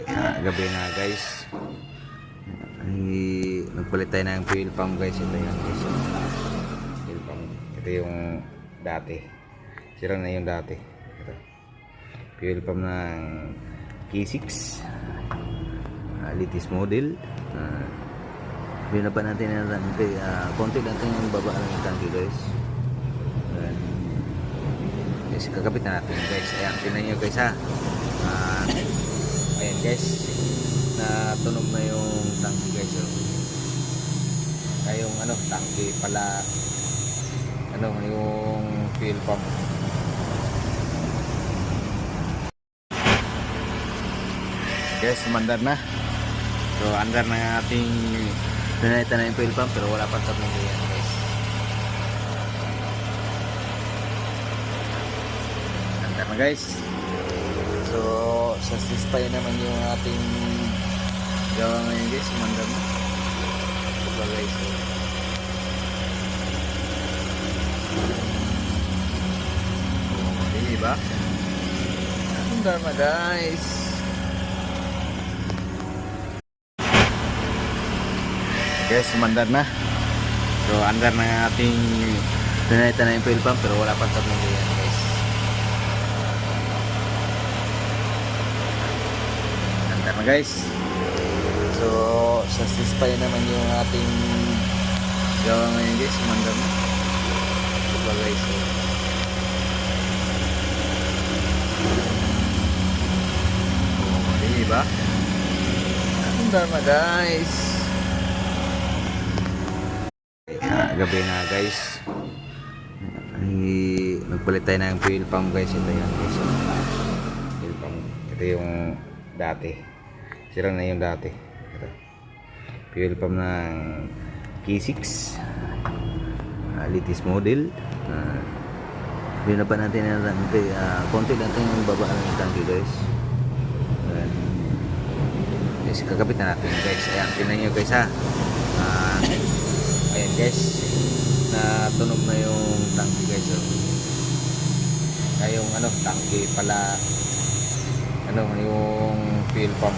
Gabi na guys, nagpalit tayo ng fuel pump guys. Ito yan guys, fuel pump. Ito yung dati, sira na yung dati. Ito fuel pump ng K6 latest model. Binaban natin na tanke, konti lang ito yung baba ng tanke guys. Yes, kakabit na natin guys. Ayan, tingnan nyo guys ha. Ayan guys, natunog na yung tangke guys. Yung tangke pala, yung fuel pump. Guys, umandar na. So andar na yung ating pinalitan na yung fuel pump, pero wala pa tapos na yan guys. Andar na guys. So satisfy naman yung ating gawa ngayon guys. Umandar na. Ito guys. Diba? Umandar na guys. Guys, umandar na. So andar na yung ating pinalitan na yung fuel pump, pero wala pa tapos na yan guys. Andar na guys. So satisfy naman yung ating gawa ngayon guys. Umandar na. Ito guys. Diba? Andar na guys. Gabi na guys, nagpalit tayo ng fuel pump guys. Ito yan guys, fuel pump. Ito yung dati, sira na yung dati. Ito fuel pump ng K6 latest model. Binaban natin na tanke, konti lang ito yung baba ng tanke guys. Yes, kakabit na natin guys. Ayan, tingnan nyo guys ha. Ayan guys, natunog na yung tangke guys. Yung tangke pala, yung fuel pump.